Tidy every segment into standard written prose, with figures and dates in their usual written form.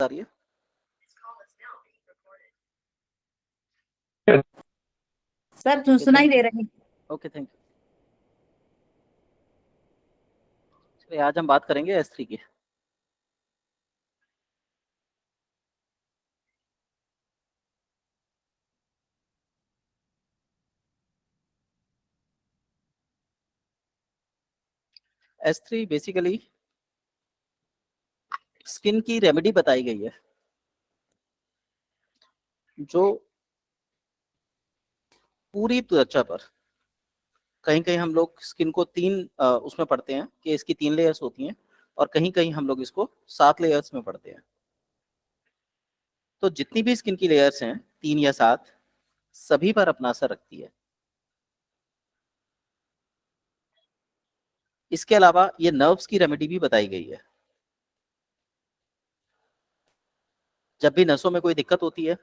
आ रही है? सर तू ओके सुनाई थैंक दे रही। Okay thank you. चलिए आज हम बात करेंगे S3 की। S3 बेसिकली स्किन की रेमेडी बताई गई है जो पूरी त्वचा पर, कहीं कहीं हम लोग स्किन को तीन उसमें पढ़ते हैं कि इसकी 3 लेयर्स होती हैं, और कहीं कहीं हम लोग इसको 7 लेयर्स में पढ़ते हैं। तो जितनी भी स्किन की लेयर्स हैं, 3 या 7, सभी पर अपना असर रखती है। इसके अलावा ये नर्व्स की रेमेडी भी बताई गई है। जब भी नसों में कोई दिक्कत होती है,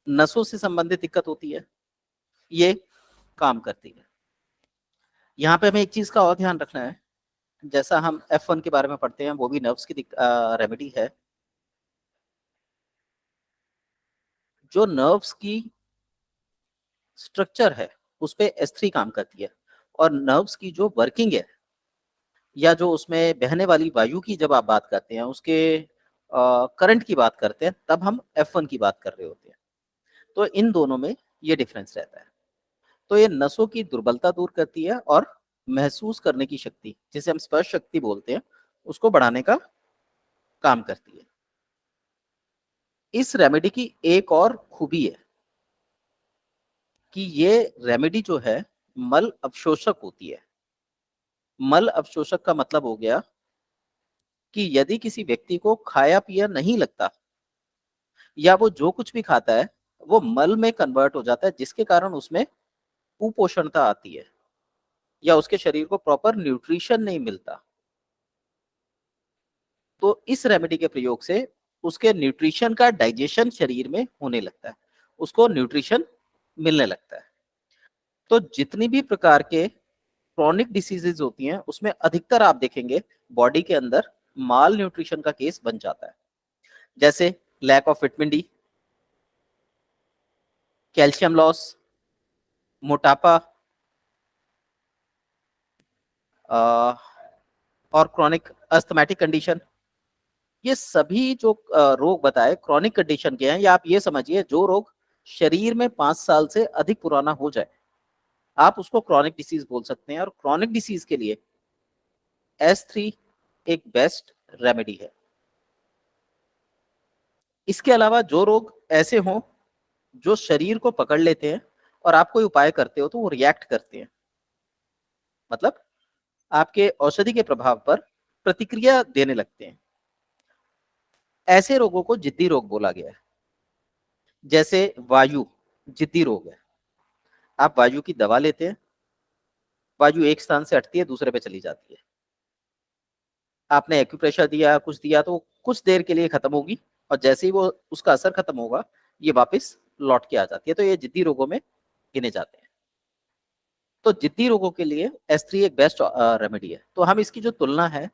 नसों से संबंधित दिक्कत होती है, ये काम करती है। यहाँ पे हमें एक चीज का और ध्यान रखना है, जैसा हम F1 के बारे में पढ़ते हैं, वो भी नर्व्स की रेमेडी है। जो नर्व्स की स्ट्रक्चर है उस पे S3 काम करती है, और नर्व्स की जो वर्किंग है या जो उसमें बहने वाली वायु की जब आप बात करते हैं, उसके करंट की बात करते हैं, तब हम F1 की बात कर रहे होते हैं। तो इन दोनों में ये डिफरेंस रहता है। तो ये नसों की दुर्बलता दूर करती है और महसूस करने की शक्ति, जिसे हम स्पर्श शक्ति बोलते हैं, उसको बढ़ाने का काम करती है। इस रेमेडी की एक और खूबी है कि ये रेमेडी जो है मल अवशोषक होती है। मल अवशोषक का मतलब हो गया कि यदि किसी व्यक्ति को खाया पिया नहीं लगता, या वो जो कुछ भी खाता है वो मल में कन्वर्ट हो जाता है, जिसके कारण उसमें कुपोषणता आती है या उसके शरीर को प्रॉपर न्यूट्रिशन नहीं मिलता, तो इस रेमेडी के प्रयोग से उसके न्यूट्रिशन का डाइजेशन शरीर में होने लगता है, उसको न्यूट्रिशन मिलने लगता है। तो जितनी भी प्रकार के क्रॉनिक डिसीजेज होती हैं, उसमें अधिकतर आप देखेंगे बॉडी के अंदर माल न्यूट्रिशन का केस बन जाता है। जैसे lack of vitamin D, calcium loss, मोटापा, और क्रॉनिक अस्थमैटिक कंडीशन। ये सभी जो रोग बताए क्रॉनिक कंडीशन के हैं, या आप ये समझिए जो रोग शरीर में 5 साल से अधिक पुराना हो जाए, आप उसको क्रॉनिक डिसीज बोल सकते हैं। और क्रॉनिक डिसीज के लिए S3 एक बेस्ट रेमेडी है। इसके अलावा जो रोग ऐसे हों जो शरीर को पकड़ लेते हैं और आप कोई उपाय करते हो तो वो रिएक्ट करते हैं, मतलब आपके औषधि के प्रभाव पर प्रतिक्रिया देने लगते हैं, ऐसे रोगों को जिद्दी रोग बोला गया है। जैसे वायु जिद्दी रोग है। आप वायु की दवा लेते हैं, वायु एक स्थान से हटती है, दूसरे पे चली जाती है। आपने एक्यूप्रेशर दिया, कुछ दिया, तो कुछ देर के लिए खत्म होगी, और जैसे ही वो उसका असर खत्म होगा, ये वापस लौट के आ जाती है। तो ये जिद्दी रोगों में गिने जाते हैं। तो जिद्दी रोगों के लिए S3 एक बेस्ट रेमेडी है। तो हम इसकी जो तुलना है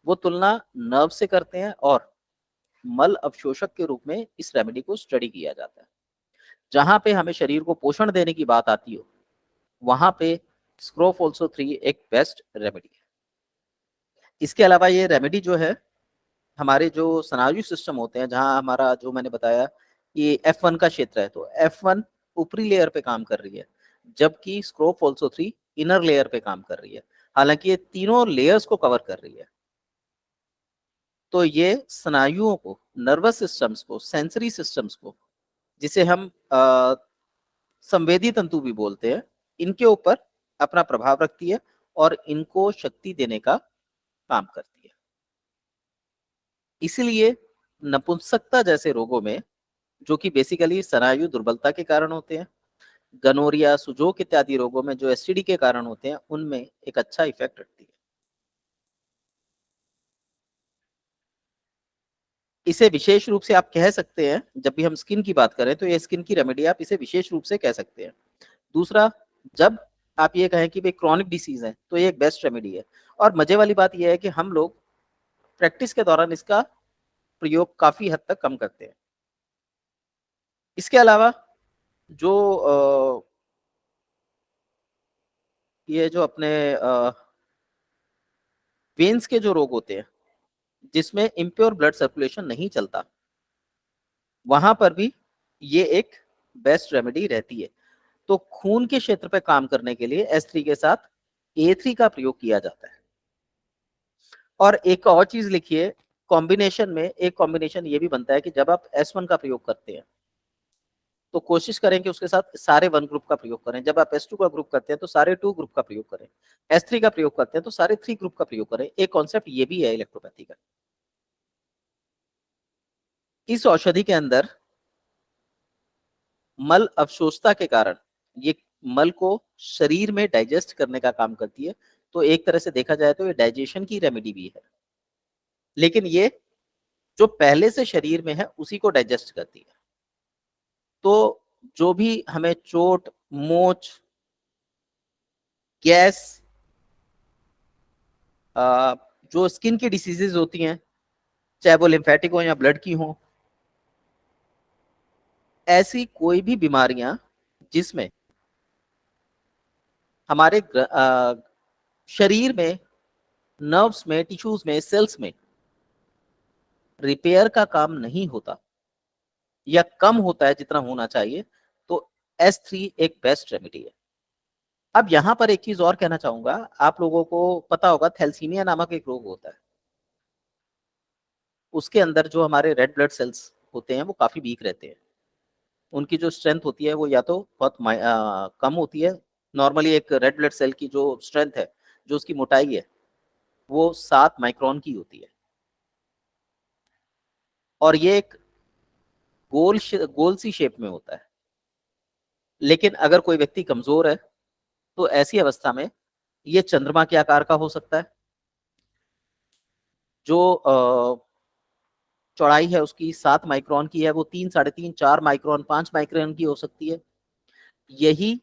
वो तुलना नर्व से करते हैं, और मल अवशोषक के रूप में इस रेमेडी को स्टडी किया जाता है। जहां पे हमें शरीर को पोषण देने की बात आती हो, वहां पे स्क्रोफोल्सो 3 एक बेस्ट रेमेडी है। इसके अलावा ये रेमेडी जो है, हमारे जो स्नायु सिस्टम होते हैं, जहां हमारा जो मैंने बताया कि F1 का क्षेत्र है, तो F1 ऊपरी लेयर पे काम कर रही है, जबकि स्क्रोफोल्सो 3 इनर लेयर पे काम कर रही है। हालांकि ये तीनों लेयर्स को कवर कर रही है। तो ये स्नायुओं को, नर्वस सिस्टम्स को, सेंसरी सिस्टम्स को, जिसे हम संवेदी तंतु भी बोलते हैं, इनके ऊपर अपना प्रभाव रखती है और इनको शक्ति देने का काम करती है। इसीलिए नपुंसकता जैसे रोगों में, जो कि बेसिकली स्नायु दुर्बलता के कारण होते हैं, गनोरिया, सुजोक इत्यादि रोगों में जो एसटीडी के कारण होते हैं, उनमें एक अच्छा इफेक्ट रखती है। इसे विशेष रूप से आप कह सकते हैं, जब भी हम स्किन की बात करें तो ये स्किन की रेमेडी आप इसे विशेष रूप से कह सकते हैं। दूसरा, जब आप ये कहें कि भाई क्रॉनिक डिसीज है, तो ये एक बेस्ट रेमेडी है। और मजे वाली बात यह है कि हम लोग प्रैक्टिस के दौरान इसका प्रयोग काफी हद तक कम करते हैं। इसके अलावा जो ये जो अपने वेन्स के जो रोग होते हैं जिसमें इम्प्योर ब्लड सर्कुलेशन नहीं चलता, वहां पर भी ये एक बेस्ट रेमेडी रहती है। तो खून के क्षेत्र पे काम करने के लिए S3 के साथ A3 का प्रयोग किया जाता है। और एक और चीज लिखिए, कॉम्बिनेशन में एक कॉम्बिनेशन ये भी बनता है कि जब आप S1 का प्रयोग करते हैं तो कोशिश करें कि उसके साथ सारे 1 ग्रुप का प्रयोग करें। जब आप S2 का ग्रुप करते हैं तो सारे 2 ग्रुप का प्रयोग करें। S3 का प्रयोग करते हैं तो सारे 3 ग्रुप का प्रयोग करें। एक कॉन्सेप्ट ये भी है इलेक्ट्रोपैथी का। इस औषधि के अंदर मल अवशोषता के कारण ये मल को शरीर में डाइजेस्ट करने का काम करती है। तो एक तरह से देखा जाए तो ये डाइजेशन की रेमेडी भी है, लेकिन ये जो पहले से शरीर में है उसी को डाइजेस्ट करती है। तो जो भी हमें चोट, मोच, गैस, जो स्किन की डिसीजेज होती हैं, चाहे वो लिम्फेटिक हो या ब्लड की हो, ऐसी कोई भी बीमारियां जिसमें हमारे शरीर में, नर्व्स में, टिश्यूज में, सेल्स में रिपेयर का काम नहीं होता या कम होता है जितना होना चाहिए, तो S3 एक बेस्ट रेमेडी है। अब यहां पर एक चीज और कहना चाहूंगा, आप लोगों को पता होगा थैलेसीमिया नामक एक रोग होता है। उसके अंदर जो हमारे रेड ब्लड सेल्स होते हैं वो काफी वीक रहते हैं। उनकी जो स्ट्रेंथ होती है वो या तो बहुत कम होती है। नॉर्मली एक रेड ब्लड सेल की जो स्ट्रेंथ है, जो उसकी मोटाई है, वो 7 माइक्रोन की होती है। और ये एक गोल सी शेप में होता है। लेकिन अगर कोई व्यक्ति कमजोर है तो ऐसी अवस्था में ये चंद्रमा के आकार का हो सकता है। जो चौड़ाई है उसकी 7 माइक्रोन की है, वो 3, 3.5, 4 माइक्रोन, 5 माइक्रोन की हो सकती है। यही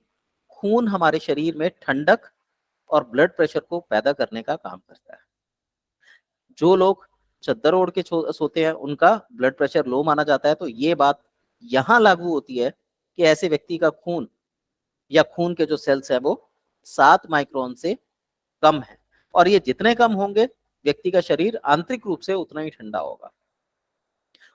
खून हमारे शरीर में ठंडक और ब्लड प्रेशर को पैदा करने का काम करता है। जो लोग चद्दर ओढ़ के सोते हैं उनका ब्लड प्रेशर लो माना जाता है। तो ये बात यहां लागू होती है कि ऐसे व्यक्ति का खून या खून के जो सेल्स हैं वो 7 माइक्रोन से कम है। और ये जितने कम होंगे व्यक्ति का शरीर आंतरिक रूप से उतना ही ठंडा होगा।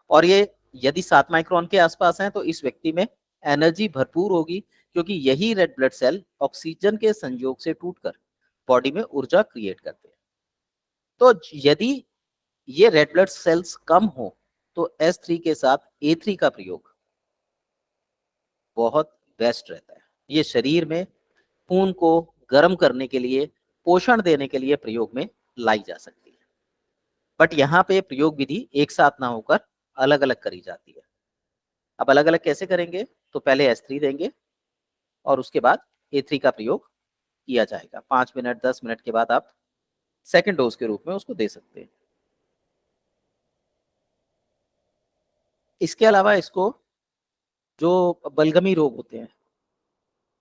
और ये यदि 7 माइक्रोन के आसपास है तो इस व्यक्ति में एनर्जी भरपूर होगी, क्योंकि यही रेड ब्लड सेल ऑक्सीजन के संयोग से टूटकर बॉडी में ऊर्जा क्रिएट करते हैं। तो यदि ये रेड ब्लड सेल्स कम हो तो S3 के साथ A3 का प्रयोग बहुत बेस्ट रहता है। ये शरीर में खून को गर्म करने के लिए, पोषण देने के लिए प्रयोग में लाई जा सकती है। बट यहाँ पे प्रयोग विधि एक साथ ना होकर अलग अलग करी जाती है। अब अलग अलग कैसे करेंगे? तो पहले S3 देंगे और उसके बाद A3 का प्रयोग किया जाएगा। 5 मिनट 10 मिनट के बाद आप सेकेंड डोज के रूप में उसको दे सकते हैं। इसके अलावा इसको जो बलगमी रोग होते हैं,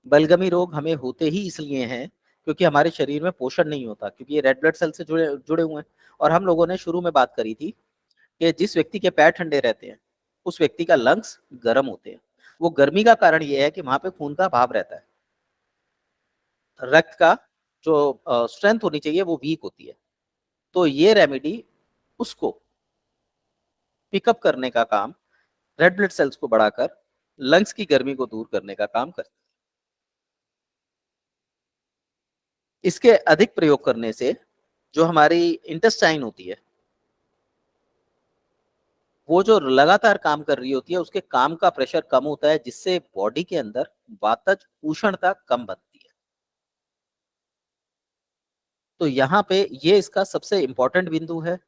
बलगमी रोग हमें होते ही इसलिए हैं क्योंकि हमारे शरीर में पोषण नहीं होता, क्योंकि ये रेड ब्लड सेल से जुड़े जुड़े हुए हैं। और हम लोगों ने शुरू में बात करी थी कि जिस व्यक्ति के पैर ठंडे रहते हैं उस व्यक्ति का लंग्स गर्म होते हैं। वो गर्मी का कारण ये है कि वहां पे खून का भाव रहता है, रक्त का जो स्ट्रेंथ होनी चाहिए वो वीक होती है। तो ये रेमेडी उसको पिकअप करने का काम, रेड ब्लड सेल्स को बढ़ाकर लंग्स की गर्मी को दूर करने का काम करती है। इसके अधिक प्रयोग करने से जो हमारी इंटेस्टाइन होती है वो जो लगातार काम कर रही होती है उसके काम का प्रेशर कम होता है, जिससे बॉडी के अंदर वातज उष्णता कम बनती है। तो यहाँ पे ये इसका सबसे इंपॉर्टेंट बिंदु है।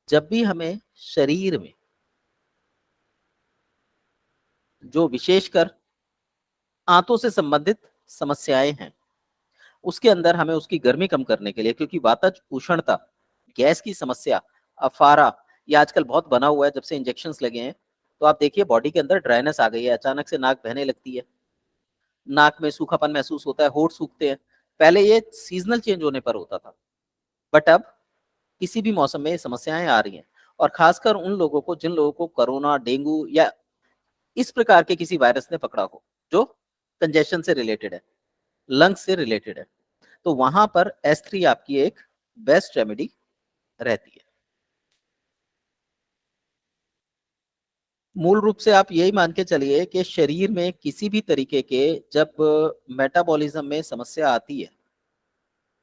जब भी हमें शरीर में जो विशेषकर आंतों से संबंधित समस्याएं हैं उसके अंदर हमें उसकी गर्मी कम करने के लिए, क्योंकि वातज उष्णता, गैस की समस्या, अफारा, ये आजकल बहुत बना हुआ है जब से इंजेक्शंस लगे हैं। तो आप देखिए बॉडी के अंदर ड्राइनेस आ गई है, अचानक से नाक बहने लगती है, नाक में सूखापन महसूस होता है, होंठ सूखते हैं। पहले ये सीजनल चेंज होने पर होता था, बट अब किसी भी मौसम में ये समस्याएं आ रही हैं। और खासकर उन लोगों को जिन लोगों को कोरोना, डेंगू या इस प्रकार के किसी वायरस ने पकड़ा हो जो कंजेशन से रिलेटेड है, लंग्स से रिलेटेड है, तो वहां पर S3 आपकी एक बेस्ट रेमेडी रहती है। मूल रूप से आप यही मान के चलिए कि शरीर में किसी भी तरीके के जब मेटाबॉलिज्म में समस्या आती है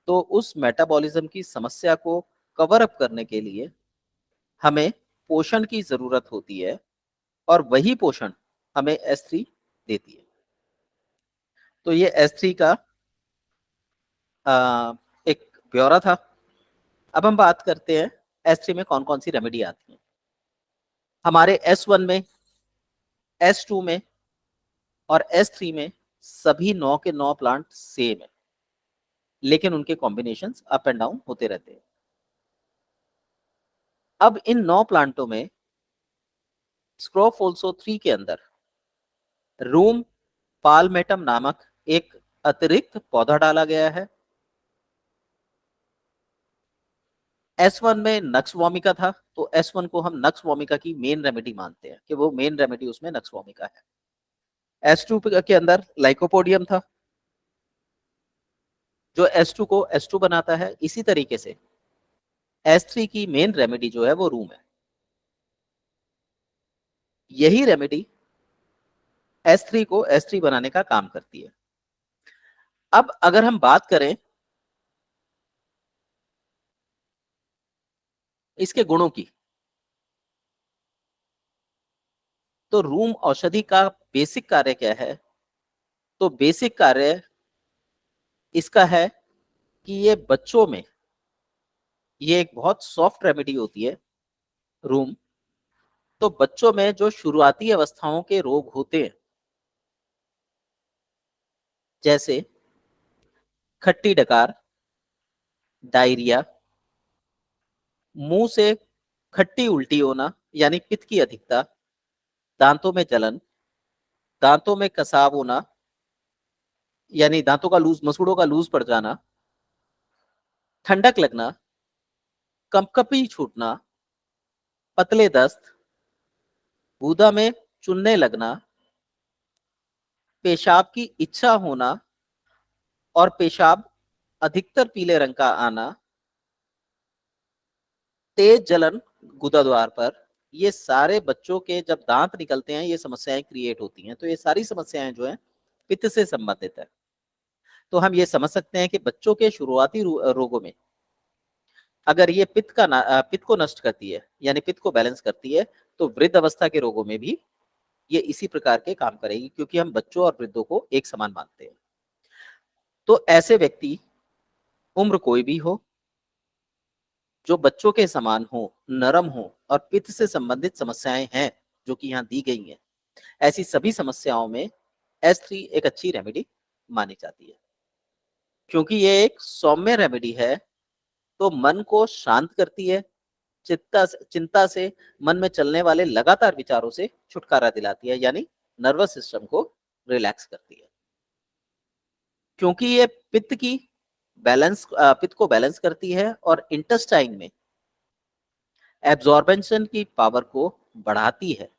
तो उस मेटाबॉलिज्म की समस्या को कवर अप करने के लिए हमें पोषण की जरूरत होती है और वही पोषण हमें S3 देती है। तो ये S3 का एक ब्यौरा था। अब हम बात करते हैं S3 में कौन कौन सी रेमेडी आती है। हमारे S1 में, S2 में और S3 में सभी 9 के 9 प्लांट सेम है, लेकिन उनके कॉम्बिनेशंस अप एंड डाउन होते रहते हैं। अब इन 9 प्लांटों में स्क्रोफोल्सो 3 के अंदर रूम पाल्मेटम नामक एक अतिरिक्त पौधा डाला गया है। S1 में नक्स वोमिका था, तो S1 को हम नक्स वोमिका की मेन रेमेडी मानते हैं कि वो मेन रेमेडी उसमें नक्स वोमिका है। S2 के अंदर लाइकोपोडियम था जो S2 को S2 बनाता है। इसी तरीके से S3 की मेन रेमेडी जो है वो रूम है। यही रेमेडी S3 को S3 बनाने का काम करती है। अब अगर हम बात करें इसके गुणों की, तो रूम औषधि का बेसिक कार्य क्या है? तो बेसिक कार्य इसका है कि ये बच्चों में, ये एक बहुत सॉफ्ट रेमेडी होती है रूम। तो बच्चों में जो शुरुआती अवस्थाओं के रोग होते हैं, जैसे खट्टी डकार, डायरिया, मुंह से खट्टी उल्टी होना यानी पित्त की अधिकता, दांतों में जलन, दांतों में कसाव होना यानी दांतों का लूज, मसूड़ों का लूज पड़ जाना, ठंडक लगना, कंपकपी छूटना, पतले दस्त, बूदा में चुनने लगना, पेशाब की इच्छा होना और पेशाब अधिकतर पीले रंग का आना, तेज जलन गुदाद्वार पर, ये सारे बच्चों के जब दांत निकलते हैं ये समस्याएं क्रिएट होती हैं। तो ये सारी समस्याएं जो है पित्त से संबंधित है। तो हम ये समझ सकते हैं कि बच्चों के शुरुआती रोगों में अगर ये पित्त को नष्ट करती है यानी पित्त को बैलेंस करती है, तो वृद्ध अवस्था के रोगों में भी ये इसी प्रकार के काम करेगी, क्योंकि हम बच्चों और वृद्धों को एक समान मानते हैं। तो ऐसे व्यक्ति, उम्र कोई भी हो, जो बच्चों के समान हो, नरम हो और पित्त से संबंधित समस्याएं हैं जो कि यहाँ दी गई हैं, ऐसी सभी समस्याओं में S3 एक अच्छी रेमेडी मानी जाती है। क्योंकि ये एक सौम्य रेमेडी है तो मन को शांत करती है, चिंता से मन में चलने वाले लगातार विचारों से छुटकारा दिलाती है, यानी नर्वस सिस्टम को रिलैक्स करती है। क्योंकि ये पित्त को बैलेंस करती है और इंटेस्टाइन में एब्जॉर्बेंशन की पावर को बढ़ाती है।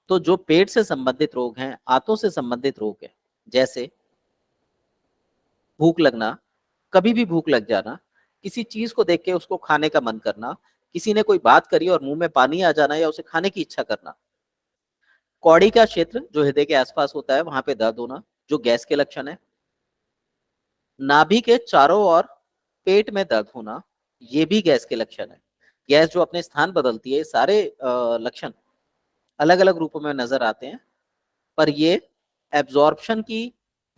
तो जो पेट से संबंधित रोग हैं, आंतों से संबंधित रोग हैं, जैसे भूख लगना, कभी भी भूख लग जाना, किसी चीज को देख के उसको खाने का मन करना, किसी ने कोई बात करी और मुंह में पानी आ जाना या उसे खाने की इच्छा करना, कौड़ी का क्षेत्र जो हृदय के आसपास होता है वहां पे दर्द होना जो गैस के लक्षण है, नाभि के चारों ओर पेट में दर्द होना ये भी गैस के लक्षण है। गैस जो अपने स्थान बदलती है, सारे लक्षण अलग अलग रूपों में नजर आते हैं, पर ये एब्जॉर्प्शन की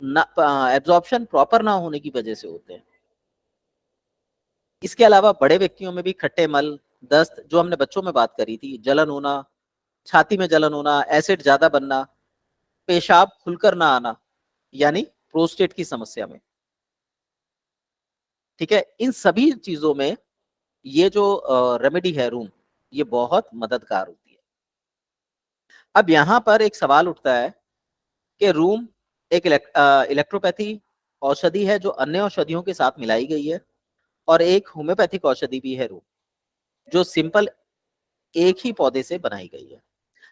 एब्जॉर्प्शन प्रॉपर ना होने की वजह से होते हैं। इसके अलावा बड़े व्यक्तियों में भी खट्टे मल, दस्त, जो हमने बच्चों में बात करी थी, जलन होना, छाती में जलन होना, एसिड ज्यादा बनना, पेशाब खुलकर ना आना यानी प्रोस्टेट की समस्या में, ठीक है, इन सभी चीजों में ये जो रेमेडी है रूम, ये बहुत मददगार होती है। अब यहां पर एक सवाल उठता है कि रूम एक इलेक्ट्रोपैथी औषधि है जो अन्य औषधियों के साथ मिलाई गई है और एक होम्योपैथिक औषधि भी है रूम, जो सिंपल एक ही पौधे से बनाई गई है।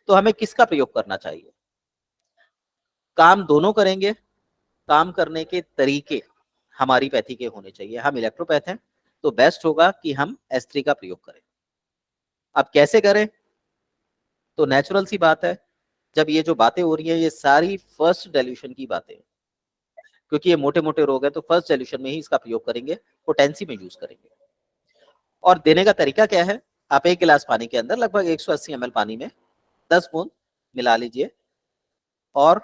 तो हमें किसका प्रयोग करना चाहिए? काम दोनों करेंगे, काम करने के तरीके हमारी पैथी के होने चाहिए। हम इलेक्ट्रोपैथ हैं, तो बेस्ट होगा कि हम S3 का प्रयोग करें। अब कैसे करें? तो नेचुरल सी बात है, जब ये जो बातें हो रही है ये सारी फर्स्ट डेल्यूशन की बातें हैं, क्योंकि ये मोटे मोटे रोग है, तो फर्स्ट डेल्यूशन में ही इसका प्रयोग करेंगे, पोटेंसी में यूज करेंगे। और देने का तरीका क्या है? आप 1 गिलास पानी के अंदर लगभग 180 ml पानी में 10 बूंद मिला लीजिए, और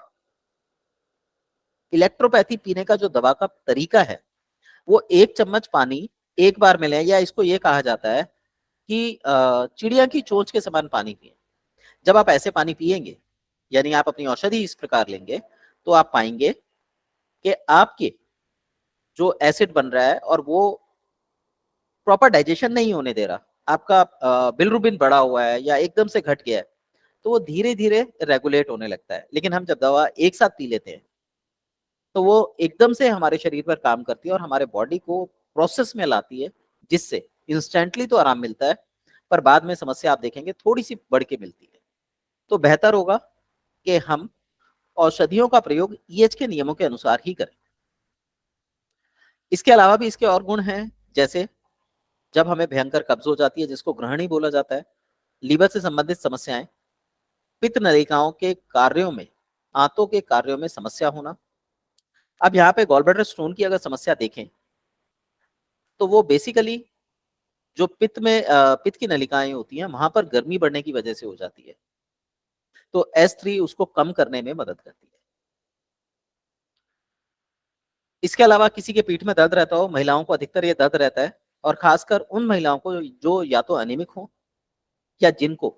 इलेक्ट्रोपैथी पीने का जो दवा का तरीका है वो 1 चम्मच पानी एक बार में लें, या इसको ये कहा जाता है कि चिड़िया की चोंच के समान पानी पिए। जब आप ऐसे पानी पिएंगे, यानी आप अपनी औषधि इस प्रकार लेंगे, तो आप पाएंगे कि आपके जो एसिड बन रहा है और वो प्रॉपर डाइजेशन नहीं होने दे रहा, आपका बिलरुबिन बढ़ा हुआ है या एकदम से घट गया है, तो वो धीरे धीरे रेगुलेट होने लगता है। लेकिन हम जब दवा एक साथ पी लेते हैं तो वो एकदम से हमारे शरीर पर काम करती है और हमारे बॉडी को प्रोसेस में लाती है, जिससे इंस्टेंटली तो आराम मिलता है, पर बाद में समस्या आप देखेंगे थोड़ी सी बढ़ के मिलती है। तो बेहतर होगा कि हम औषधियों का प्रयोग ईएच के नियमों के अनुसार ही करें। इसके अलावा भी इसके और गुण हैं, जैसे जब हमें भयंकर कब्ज हो जाती है, जिसको ग्रहणी बोला जाता है, लीवर से संबंधित समस्याएं, पित्त नलिकाओं के कार्यों में, आंतों के कार्यों में समस्या होना। अब यहाँ पे गॉल ब्लैडर स्टोन की अगर समस्या देखें, तो वो बेसिकली जो पित्त की नलिकाएं होती हैं वहां पर गर्मी बढ़ने की वजह से हो जाती है, तो S3 उसको कम करने में मदद करती है। इसके अलावा किसी के पीठ में दर्द रहता हो, महिलाओं को अधिकतर ये दर्द रहता है, और खासकर उन महिलाओं को जो या तो अनिमिक हो या जिनको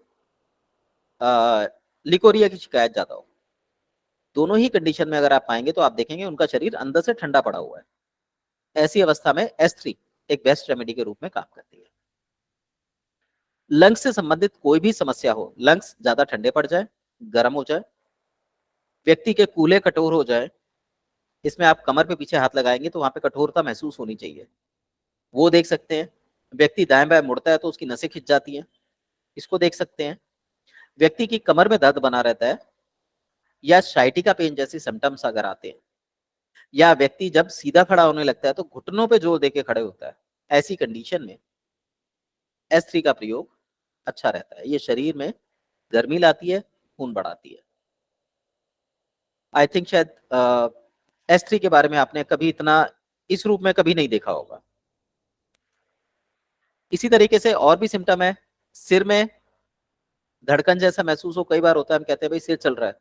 लिकोरिया की शिकायत ज्यादा हो, दोनों ही कंडीशन में अगर आप पाएंगे तो आप देखेंगे उनका शरीर अंदर से ठंडा पड़ा हुआ है। ऐसी अवस्था में S3 एक बेस्ट रेमेडी के रूप में काम करती है। लंग्स से संबंधित कोई भी समस्या हो, लंग्स ज्यादा ठंडे पड़ जाए, गर्म हो जाए, व्यक्ति के कूल्हे कठोर हो जाए, इसमें आप कमर पे पीछे हाथ लगाएंगे तो वहां पे कठोरता महसूस होनी चाहिए, वो देख सकते हैं। व्यक्ति दाएं बाएं मुड़ता है तो उसकी नसें खिंच जाती हैं, इसको देख सकते हैं। व्यक्ति की कमर में दर्द बना रहता है, या साइटिका पेन जैसी सिम्टम्स अगर आते हैं, या व्यक्ति जब सीधा खड़ा होने लगता है तो घुटनों पे जोर देके खड़े होता है, ऐसी कंडीशन में S3 का प्रयोग अच्छा रहता है। ये शरीर में गर्मी लाती है, खून बढ़ाती है। आई थिंक शायद S3 के बारे में आपने कभी इतना इस रूप में कभी नहीं देखा होगा। इसी तरीके से और भी सिम्टम है, सिर में धड़कन जैसा महसूस हो, कई बार होता है, हम कहते हैं भाई सिर चल रहा है।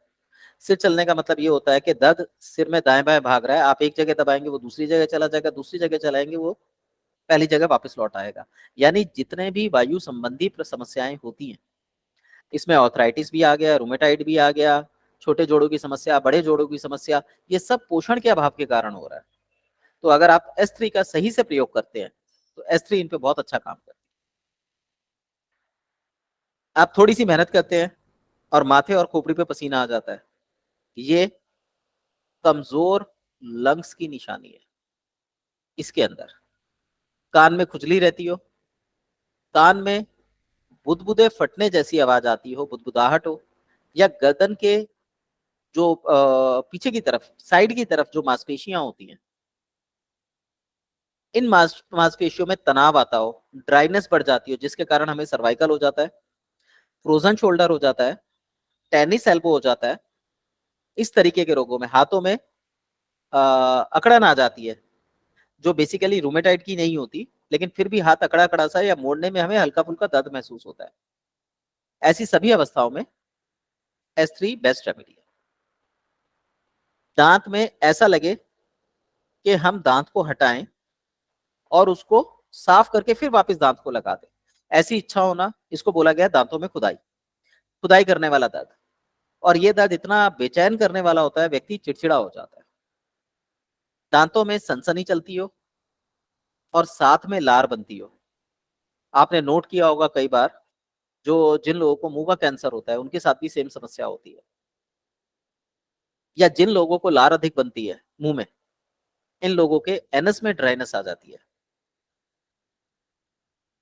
सिर चलने का मतलब ये होता है कि दर्द सिर में दाएं बाएं भाग रहा है, आप एक जगह दबाएंगे वो दूसरी जगह चला जाएगा, दूसरी जगह चलाएंगे वो पहली जगह वापस लौट आएगा। यानी जितने भी वायु संबंधी समस्याएं होती हैं, इसमें ऑर्थराइटिस भी आ गया, रूमेटाइड भी आ गया, छोटे जोड़ों की समस्या, बड़े जोड़ों की समस्या, ये सब पोषण के अभाव के कारण हो रहा है। तो अगर आप S3 का सही से प्रयोग करते हैं तो S3 इन पे बहुत अच्छा काम करती है। आप थोड़ी सी मेहनत करते हैं और माथे और खोपड़ी पे पसीना आ जाता है, ये कमजोर लंग्स की निशानी है। इसके अंदर कान में खुजली रहती हो, कान में बुदबुदे फटने जैसी आवाज आती हो, बुदबुदाहट हो, या गर्दन के जो पीछे की तरफ, साइड की तरफ जो मांसपेशियां होती हैं, इन मांसपेशियों में तनाव आता हो, ड्राइनेस बढ़ जाती हो, जिसके कारण हमें सर्वाइकल हो जाता है, फ्रोजन शोल्डर हो जाता है, टेनिस एल्बो हो जाता है। इस तरीके के रोगों में हाथों में अकड़न आ जाती है, जो बेसिकली रूमेटाइड की नहीं होती, लेकिन फिर भी हाथ अकड़ा अकड़ा सा या मोड़ने में हमें हल्का फुल्का दर्द महसूस होता है। ऐसी सभी अवस्थाओं में S3 बेस्ट रेमेडी है। दांत में ऐसा लगे कि हम दांत को हटाएं और उसको साफ करके फिर वापस दांत को लगा दें, ऐसी इच्छा होना, इसको बोला गया दांतों में खुदाई, खुदाई करने वाला दर्द। और ये दर्द इतना बेचैन करने वाला होता है, व्यक्ति चिड़चिड़ा हो जाता है। दांतों में सनसनी चलती हो और साथ में लार बनती हो। आपने नोट किया होगा कई बार, जो जिन लोगों को मुंह का कैंसर होता है उनके साथ भी सेम समस्या होती है, या जिन लोगों को लार अधिक बनती है मुंह में, इन लोगों के एनस में ड्राइनेस आ जाती है।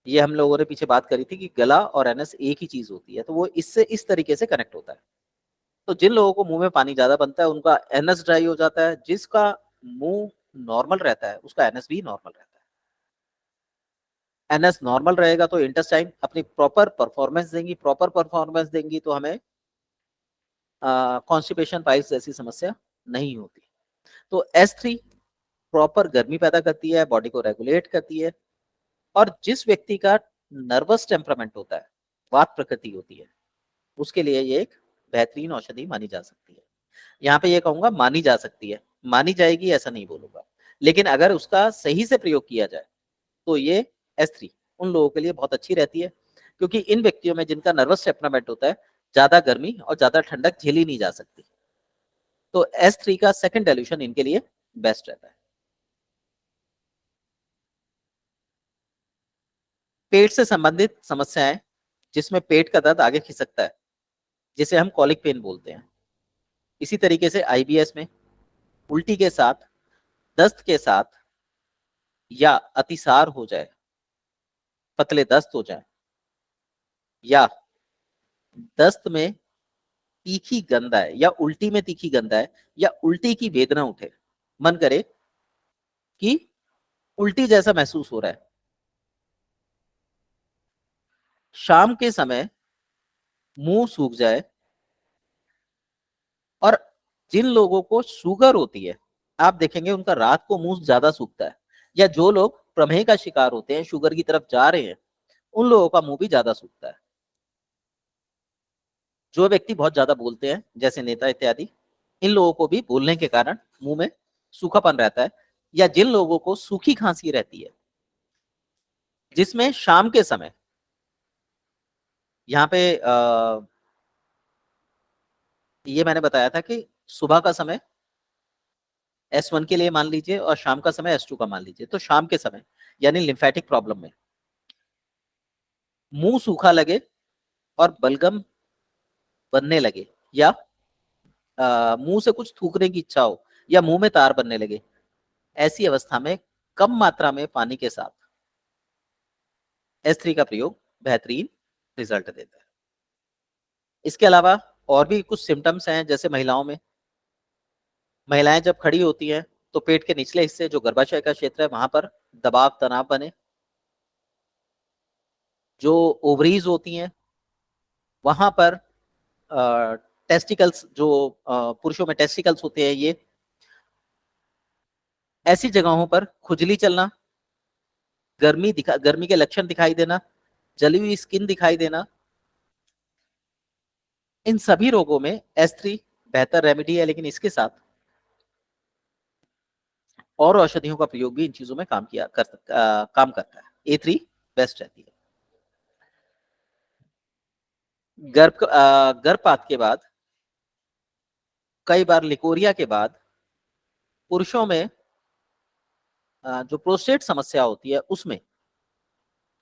ये हम लोगों ने पीछे बात करी थी कि गला और एनएस एक ही चीज होती है, तो वो इससे इस तरीके से कनेक्ट होता है। तो जिन लोगों को मुंह में पानी ज्यादा बनता है उनका एनएस ड्राई हो जाता है, जिसका मुंह नॉर्मल रहता है उसका एनएस भी नॉर्मल रहता है। एनएस नॉर्मल रहेगा तो इंटेस्टाइन अपनी प्रॉपर परफॉर्मेंस देंगी, प्रॉपर परफॉर्मेंस देंगी तो हमें कॉन्स्टिपेशन, पाइल्स जैसी समस्या नहीं होती। तो S3 प्रॉपर गर्मी पैदा करती है, बॉडी को रेगुलेट करती है, और जिस व्यक्ति का नर्वस टेम्परामेंट होता है, वात प्रकृति होती है, उसके लिए ये एक बेहतरीन औषधि मानी जा सकती है। यहाँ पे ये कहूंगा मानी जा सकती है, मानी जाएगी ऐसा नहीं बोलूंगा, लेकिन अगर उसका सही से प्रयोग किया जाए तो ये S3 उन लोगों के लिए बहुत अच्छी रहती है, क्योंकि इन व्यक्तियों में जिनका नर्वस टेम्परामेंट होता है, ज्यादा गर्मी और ज्यादा ठंडक झेली नहीं जा सकती, तो S3 का सेकंड डाइल्यूशन इनके लिए बेस्ट रहता है। पेट से संबंधित समस्याएं, जिसमें पेट का दर्द आगे खिसकता है, जिसे हम कॉलिक पेन बोलते हैं। इसी तरीके से IBS में उल्टी के साथ, दस्त के साथ, या अतिसार हो जाए, पतले दस्त हो जाए, या दस्त में तीखी गंध आए, या उल्टी में तीखी गंध आए, या उल्टी की वेदना उठे, मन करे कि उल्टी जैसा महसूस हो रहा है, शाम के समय मुंह सूख जाए, और जिन लोगों को शुगर होती है आप देखेंगे उनका रात को मुंह ज्यादा सूखता है, या जो लोग प्रमेह का शिकार होते हैं, शुगर की तरफ जा रहे हैं, उन लोगों का मुंह भी ज्यादा सूखता है। जो व्यक्ति बहुत ज्यादा बोलते हैं जैसे नेता इत्यादि, इन लोगों को भी बोलने के कारण मुंह में सूखापन रहता है, या जिन लोगों को सूखी खांसी रहती है, जिसमें शाम के समय, यहाँ पे ये मैंने बताया था कि सुबह का समय S1 के लिए मान लीजिए और शाम का समय S2 का मान लीजिए, तो शाम के समय यानी लिम्फेटिक प्रॉब्लम में मुंह सूखा लगे और बलगम बनने लगे, या मुंह से कुछ थूकने की इच्छा हो, या मुंह में तार बनने लगे, ऐसी अवस्था में कम मात्रा में पानी के साथ S3 का प्रयोग बेहतरीन रिजल्ट देता है। इसके अलावा और भी कुछ सिम्टम्स हैं, जैसे महिलाएं जब खड़ी होती हैं तो पेट के निचले हिस्से जो गर्भाशय का क्षेत्र है वहां पर दबाव तनाव बने, जो ओवरीज होती हैं वहां पर टेस्टिकल्स, जो पुरुषों में टेस्टिकल्स होते हैं, ये ऐसी जगहों पर खुजली चलना, गर्मी के लक्षण दिखाई देना, जली हुई स्किन दिखाई देना, इन सभी रोगों में S3 बेहतर रेमेडी है, लेकिन इसके साथ और औषधियों का प्रयोग भी इन चीजों में काम करता है। A3 बेस्ट रहती है। गर्भपात के बाद, कई बार लिकोरिया के बाद पुरुषों में जो प्रोस्टेट समस्या होती है उसमें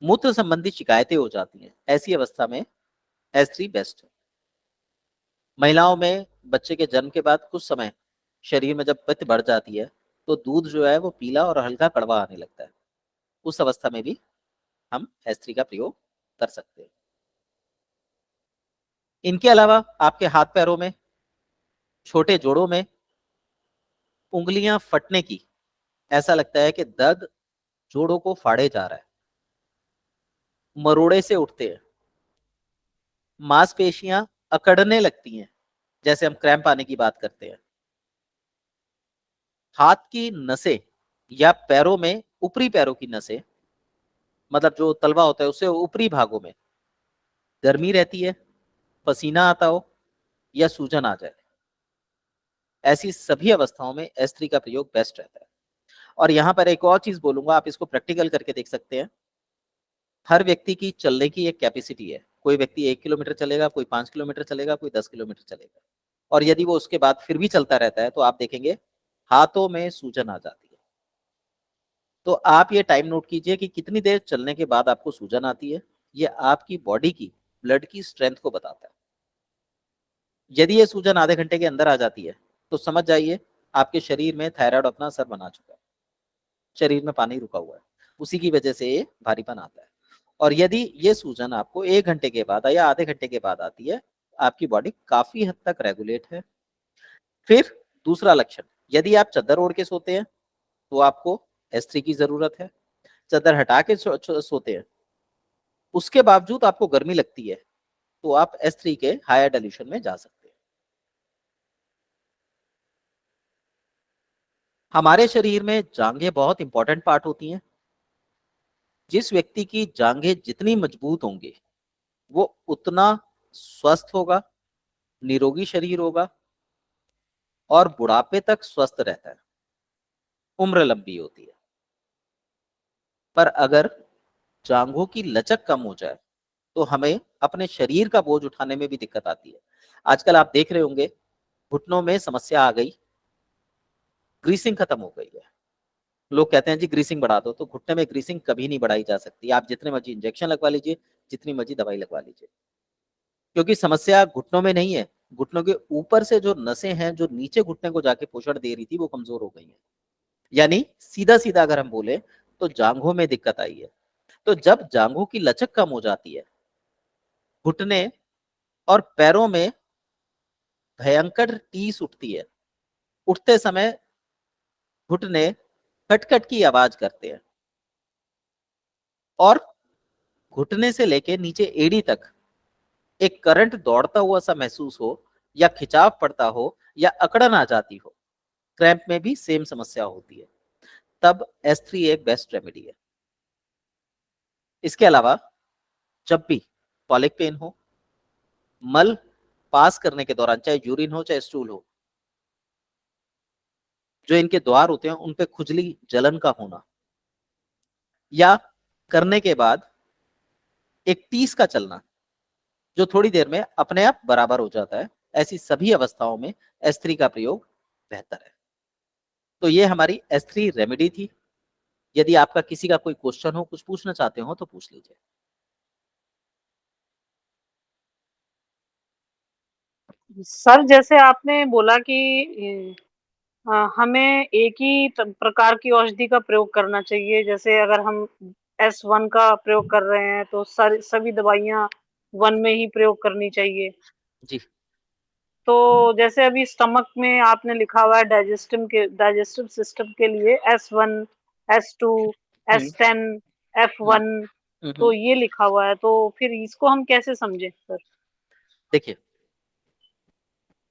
मूत्र संबंधी शिकायतें हो जाती हैं, ऐसी अवस्था में S3 बेस्ट है। महिलाओं में बच्चे के जन्म के बाद कुछ समय शरीर में जब पित्त बढ़ जाती है तो दूध जो है वो पीला और हल्का कड़वा आने लगता है, उस अवस्था में भी हम S3 का प्रयोग कर सकते हैं। इनके अलावा आपके हाथ पैरों में, छोटे जोड़ों में उंगलियां फटने की, ऐसा लगता है कि दर्द जोड़ों को फाड़े जा रहा है, मरोड़े से उठते हैं, मांसपेशियां अकड़ने लगती हैं, जैसे हम क्रैम्प आने की बात करते हैं, हाथ की नसें या पैरों में, ऊपरी पैरों की नसें, मतलब जो तलवा होता है उससे ऊपरी भागों में गर्मी रहती है, पसीना आता हो, या सूजन आ जाए, ऐसी सभी अवस्थाओं में S3 का प्रयोग बेस्ट रहता है। और यहाँ पर एक और चीज बोलूंगा, आप इसको प्रैक्टिकल करके देख सकते हैं। हर व्यक्ति की चलने की एक कैपेसिटी है, कोई व्यक्ति 1 किलोमीटर चलेगा, कोई 5 किलोमीटर चलेगा, कोई 10 किलोमीटर चलेगा, और यदि वो उसके बाद फिर भी चलता रहता है तो आप देखेंगे हाथों में सूजन आ जाती है। तो आप ये टाइम नोट कीजिए कि कितनी देर चलने के बाद आपको सूजन आती है, ये आपकी बॉडी की ब्लड की स्ट्रेंथ को बताता है। यदि ये सूजन आधे घंटे के अंदर आ जाती है तो समझ जाइए आपके शरीर में थायराइड अपना असर बना चुका है, शरीर में पानी रुका हुआ है, उसी की वजह से ये भारीपन आता है। और यदि ये सूजन आपको 1 घंटे के बाद या आधे घंटे के बाद आती है, आपकी बॉडी काफी हद तक रेगुलेट है। फिर दूसरा लक्षण, यदि आप चादर ओढ़ के सोते हैं तो आपको S3 की जरूरत है। चादर हटा के सोते हैं, उसके बावजूद आपको गर्मी लगती है, तो आप S3 के हायर डाइल्यूशन में जा सकते हैं। हमारे शरीर में जांघें बहुत इंपॉर्टेंट पार्ट होती हैं। जिस व्यक्ति की जांघें जितनी मजबूत होंगी, वो उतना स्वस्थ होगा, निरोगी शरीर होगा और बुढ़ापे तक स्वस्थ रहता है, उम्र लंबी होती है। पर अगर जांघों की लचक कम हो जाए तो हमें अपने शरीर का बोझ उठाने में भी दिक्कत आती है। आजकल आप देख रहे होंगे घुटनों में समस्या आ गई, ग्रीसिंग खत्म हो गई है। लोग कहते हैं जी ग्रीसिंग बढ़ा दो, तो घुटने में ग्रीसिंग कभी नहीं बढ़ाई जा सकती। आप जितने मर्जी इंजेक्शन लगवा लीजिए, जितनी मर्जी दवाई लगवा लीजिए, क्योंकि समस्या घुटनों में नहीं है। घुटनों के ऊपर से जो नसें हैं, जो नीचे घुटने को जाके पोषण दे रही थी, वो कमजोर हो गई है। यानी सीधा सीधा अगर हम बोले तो जांघों में दिक्कत आई है। तो जब जांघों की लचक कम हो जाती है, घुटने और पैरों में भयंकर टीस उठती है। उठते समय घुटने खटखट की आवाज करते हैं और घुटने से लेके नीचे एड़ी तक एक करंट दौड़ता हुआ सा महसूस हो, या खिंचाव पड़ता हो, या अकड़न आ जाती हो। क्रैम्प में भी सेम समस्या होती है, तब S3 एक बेस्ट रेमेडी है। इसके अलावा जब भी कॉलिक पेन हो, मल पास करने के दौरान, चाहे यूरिन हो चाहे स्टूल हो, जो इनके द्वार होते हैं उन पे खुजली जलन का होना, या करने के बाद एक टीस का चलना जो थोड़ी देर में अपने आप बराबर हो जाता है, ऐसी सभी अवस्थाओं में S3 का प्रयोग बेहतर है। तो ये हमारी S3 रेमेडी थी। यदि आपका किसी का कोई क्वेश्चन हो, कुछ पूछना चाहते हो तो पूछ लीजिए। सर जैसे आपने बोला कि हमें एक ही प्रकार की औषधि का प्रयोग करना चाहिए। जैसे अगर हम S1 का प्रयोग कर रहे हैं तो सभी दवाइयां 1 में ही प्रयोग करनी चाहिए। जी। तो जैसे अभी स्टमक में आपने लिखा हुआ है डाइजेस्टिव सिस्टम के लिए S1, S2, S10, F1, तो ये लिखा हुआ है, तो फिर इसको हम कैसे समझें सर? देखिए,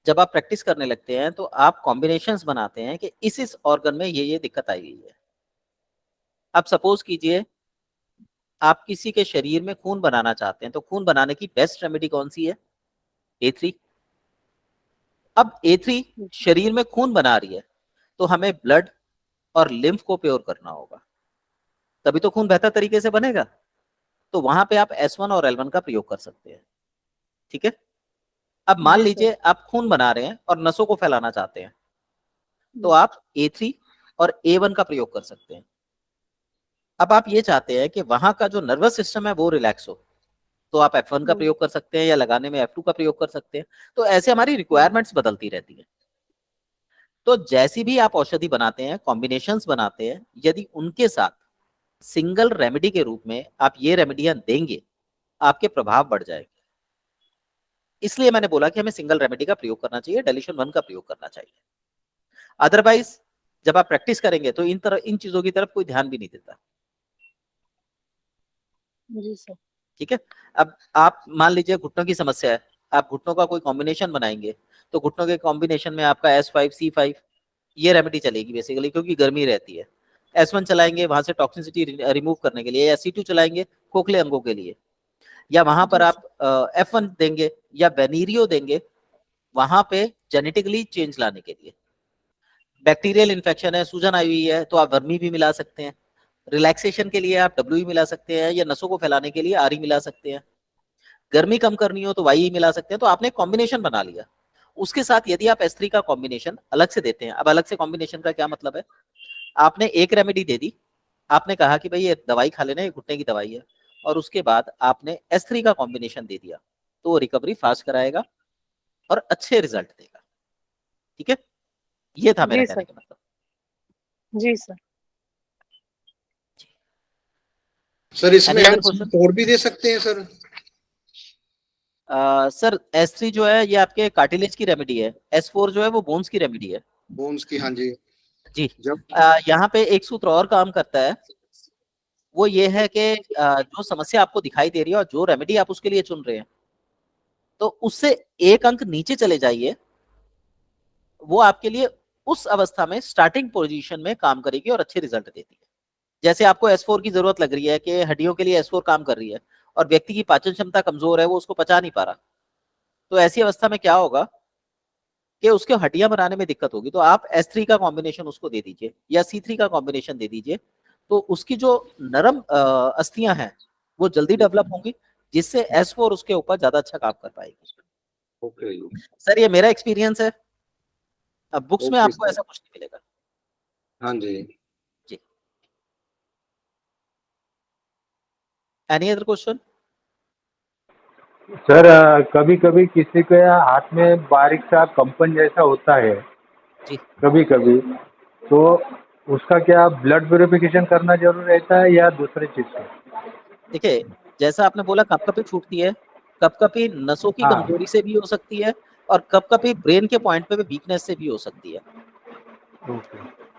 जब आप प्रैक्टिस करने लगते हैं तो आप कॉम्बिनेशंस बनाते हैं कि इस ऑर्गन में ये दिक्कत आई हुई है। अब सपोज कीजिए आप किसी के शरीर में खून बनाना चाहते हैं, तो खून बनाने की बेस्ट रेमेडी कौन सी है? A3। अब A3 शरीर में खून बना रही है, तो हमें ब्लड और लिम्फ को प्योर करना होगा, तभी तो खून बेहतर तरीके से बनेगा। तो वहां पे आप S1 और L1 का प्रयोग कर सकते हैं। ठीक है। अब मान लीजिए आप खून बना रहे हैं और नसों को फैलाना चाहते हैं, तो आप A3 और A1 का प्रयोग कर सकते हैं। अब आप ये चाहते हैं कि वहां का जो नर्वस सिस्टम है वो रिलैक्स हो, तो आप F1 का प्रयोग कर सकते हैं, या लगाने में F2 का प्रयोग कर सकते हैं। तो ऐसे हमारी रिक्वायरमेंट्स बदलती रहती है। तो जैसी भी आप औषधि बनाते हैं, कॉम्बिनेशंस बनाते हैं, यदि उनके साथ सिंगल रेमेडी के रूप में आप ये रेमेडियां देंगे, आपके प्रभाव बढ़ जाएंगे। इसलिए मैंने बोला कि हमें सिंगल रेमेडी का प्रयोग करना चाहिए, डाइल्यूशन 1 का प्रयोग करना चाहिए। अदरवाइज जब आप प्रैक्टिस करेंगे तो इन चीजों की तरफ कोई ध्यान भी नहीं देता। जी सर। ठीक है। अब आप मान लीजिए घुटनों की समस्या है, आप घुटनों का कोई कॉम्बिनेशन बनाएंगे, तो घुटनों के कॉम्बिनेशन में आपका S5 C5 ये रेमेडी चलेगी बेसिकली, क्योंकि गर्मी रहती है। S1 चलाएंगे वहां से टॉक्सिसिटी रिमूव करने के लिए, या C2 चलाएंगे खोखले अंगों के लिए, या वहां पर आप F1 देंगे या बेनीरियो देंगे वहां पे जेनेटिकली चेंज लाने के लिए। बैक्टीरियल इन्फेक्शन है, सूजन आई हुई है, तो आप वर्मी भी मिला सकते हैं। रिलैक्सेशन के लिए आप WE मिला सकते हैं, या नसों को फैलाने के लिए RE मिला सकते हैं। गर्मी कम करनी हो तो YE मिला सकते हैं। तो आपने कॉम्बिनेशन बना लिया। उसके साथ यदि आप S3 का कॉम्बिनेशन अलग से देते हैं, अब अलग से कॉम्बिनेशन का क्या मतलब है? आपने एक रेमेडी दे दी, आपने कहा कि भाई ये दवाई खा लेना, ये घुटने की दवाई है, और उसके बाद आपने S3 का कॉम्बिनेशन दे दिया, तो वो रिकवरी फास्ट कराएगा और अच्छे रिजल्ट देगा। ठीक है। ये था मेरा जी कहने सर। का मतलब। जी सर। सर इसमें Any other हम question? और भी दे सकते हैं सर? सर S3 जो है ये आपके कार्टिलेज की रेमेडी है, S4 जो है वो बोन्स की रेमेडी है बोन्स की, हाँ जी। जी। जब यहाँ पे एक सूत्र और काम करता है, वो ये है कि जो समस्या आपको दिखाई दे रही है और जो रेमेडी आप उसके लिए चुन रहे हैं, तो उससे एक अंक नीचे चले जाइए, वो आपके लिए उस अवस्था में स्टार्टिंग पोजीशन में काम करेगी और अच्छे रिजल्ट देती है। जैसे आपको S4 की जरूरत लग रही है कि हड्डियों के लिए S4 काम कर रही है और व्यक्ति की पाचन क्षमता कमजोर है, वो उसको पचा नहीं पा रहा, तो ऐसी अवस्था में क्या होगा कि उसके हड्डियां बनाने में दिक्कत होगी। तो आप S3 का कॉम्बिनेशन उसको दे दीजिए या C3 का कॉम्बिनेशन दे दीजिए, तो उसकी जो नरम अस्थियां हैं वो जल्दी डेवलप होंगी, जिससे S4 उसके ऊपर ज्यादा अच्छा काम कर पाएगी। ओके सर ये मेरा एक्सपीरियंस है, अब बुक्स में ओके आपको सर, ऐसा कुछ नहीं मिलेगा हाँ जी। जी। Any other question? सर कभी कभी किसी के हाथ में बारीक सा कंपन जैसा होता है जी कभी कभी, तो उसका क्या ब्लड प्यूरिफिकेशन करना जरूर रहता है या दूसरी चीज से? देखिए, जैसा आपने बोला कपकपी छूटती है, कपकपी नसों की हाँ। कमजोरी से भी हो सकती है और कपकपी ब्रेन के पॉइंट पे भी वीकनेस से भी हो सकती है। ओके।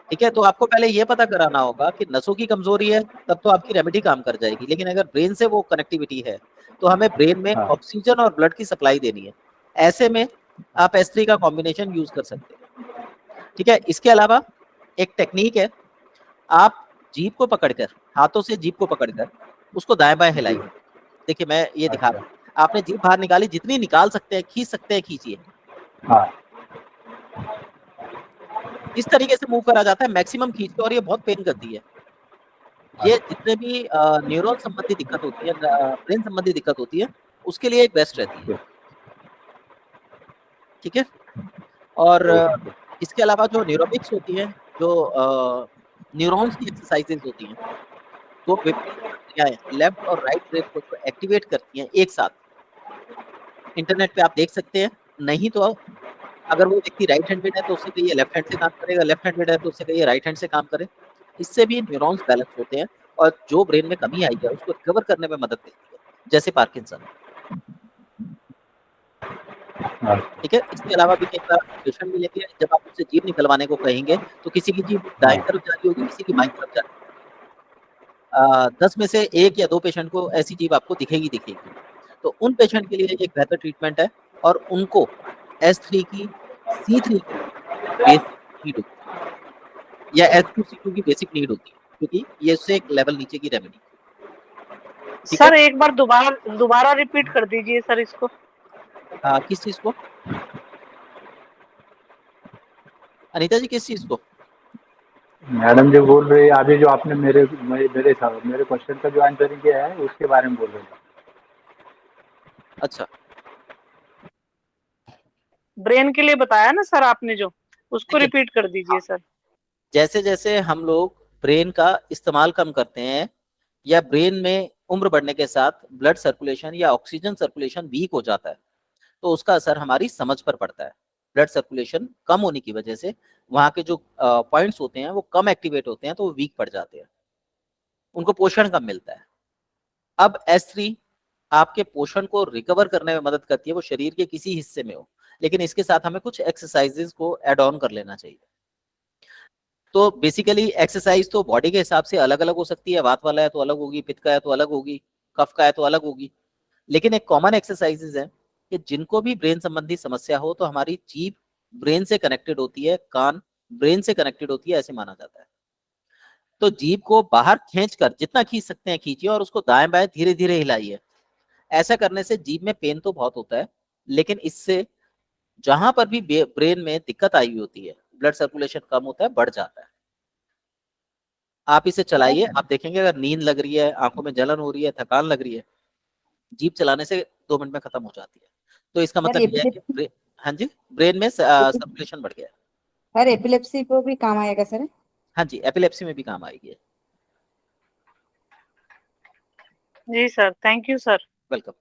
ठीक है, तो आपको पहले ये पता कराना होगा कि नसों की कमजोरी है, तब तो आपकी रेमेडी काम कर जाएगी, लेकिन अगर ब्रेन से वो कनेक्टिविटी है तो हमें ब्रेन में हाँ। ऑक्सीजन और ब्लड की सप्लाई देनी है। ऐसे में आप S3 का कॉम्बिनेशन यूज कर सकते हैं। ठीक है, इसके अलावा एक टेक्निक है, आप जीभ को पकड़कर, हाथों से जीभ को पकड़कर उसको दाएं बाएं हिलाइए। देखिए मैं ये दिखा अच्छा। रहा हूँ, आपने जीभ बाहर निकाली, जितनी निकाल सकते हैं, खींच सकते हैं, खींचिए। हाँ। इस तरीके से मूव करा जाता है मैक्सिमम खींच के, और ये बहुत पेन करती है। ये जितने भी न्यूरॉन संबंधी दिक्कत होती है, ब्रेन संबंधी दिक्कत होती है, उसके लिए एक बेस्ट रहती है। ठीक है, और इसके अलावा जो न्यूरोबिक्स होती है, जो न्यूरॉन्स की एक्सरसाइजेज होती हैं, तो विपरीत प्रक्रियाएं लेफ्ट और राइट ब्रेन को जो एक्टिवेट करती हैं एक साथ, इंटरनेट पे आप देख सकते हैं। नहीं तो अगर वो व्यक्ति राइट हैंडेड है तो उससे कहिए लेफ्ट हैंड से काम करेगा, लेफ्ट हैंडेड है तो उससे कहिए राइट हैंड से काम करे। इससे भी न्यूरॉन्स बैलेंस होते हैं और जो ब्रेन में कमी आई है उसको रिकवर करने में मदद मिलती है, जैसे पार्किंसन। ठीक है, इसके अलावा भी कई बार पेशेंट मिलेंगे, जब आप उससे जीभ निकलवाने को कहेंगे तो किसी की जीभ दाएं तरफ जा रही होगी, किसी की बाईं तरफ जा रही होगी। 10 में से 1 या 2 पेशेंट को ऐसी जीभ आपको दिखेगी दिखेगी। तो उन पेशेंट के लिए एक बेहतर ट्रीटमेंट है, और उनको S3 की, C3 की बेसिक नीड होती है या S2 C2 की बेसिक नीड होती है, क्योंकि ये उससे एक लेवल नीचे की रेमेडी। ठीक है, सर एक बार दोबारा रिपीट कर दीजिए सर इसको। किस चीज को अनीता जी, किस चीज को? मैडम जो बोल रही है अभी, जो आपने मेरे क्वेश्चन का जो आंसरिंग किया है उसके बारे में बोल रहे हैं। अच्छा, ब्रेन के लिए बताया ना सर आपने, जो उसको देखिए, रिपीट कर दीजिए सर। जैसे जैसे हम लोग ब्रेन का इस्तेमाल कम करते हैं या ब्रेन में उम्र बढ़ने के साथ ब्लड सर्कुलेशन या ऑक्सीजन सर्कुलेशन वीक हो जाता है, तो उसका असर हमारी समझ पर पड़ता है। ब्लड सर्कुलेशन कम होने की वजह से वहां के जो पॉइंट्स होते हैं वो कम एक्टिवेट होते हैं, तो वो वीक पड़ जाते हैं, उनको पोषण कम मिलता है। अब S3 आपके पोषण को रिकवर करने में मदद करती है, वो शरीर के किसी हिस्से में हो, लेकिन इसके साथ हमें कुछ एक्सरसाइजेस को एड ऑन कर लेना चाहिए। तो बेसिकली एक्सरसाइज तो बॉडी के हिसाब से अलग अलग हो सकती है, वात वाला है तो अलग होगी, पित्त का है तो अलग होगी, कफ का है तो अलग होगी, लेकिन एक कॉमन एक्सरसाइजेज है कि जिनको भी ब्रेन संबंधी समस्या हो, तो हमारी जीभ ब्रेन से कनेक्टेड होती है, कान ब्रेन से कनेक्टेड होती है, ऐसे माना जाता है। तो जीभ को बाहर खींच कर, जितना खींच सकते हैं खींचिए, और उसको दाएं बाएं धीरे धीरे हिलाइए। ऐसा करने से जीभ में पेन तो बहुत होता है, लेकिन इससे जहां पर भी ब्रेन में दिक्कत आई हुई होती है, ब्लड सर्कुलेशन कम होता है, बढ़ जाता है। आप इसे चलाइए, आप देखेंगे अगर नींद लग रही है, आंखों में जलन हो रही है, थकान लग रही है, जीभ चलाने से 2 मिनट में खत्म हो जाती है। तो इसका मतलब यह है कि हाँ जी, ब्रेन में सर्कुलेशन बढ़ गया है। सर एपिलेप्सी को भी काम आएगा सर? हाँ जी, एपिलेप्सी में भी काम आएगी। जी sir, thank you sir. Welcome.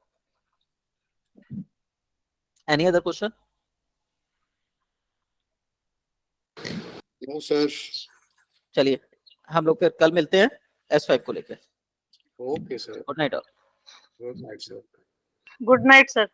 Any other question? No sir. चलिए हम लोग फिर कल मिलते हैं S5 को लेकर। Okay sir, good night all. Good night sir. Good night sir.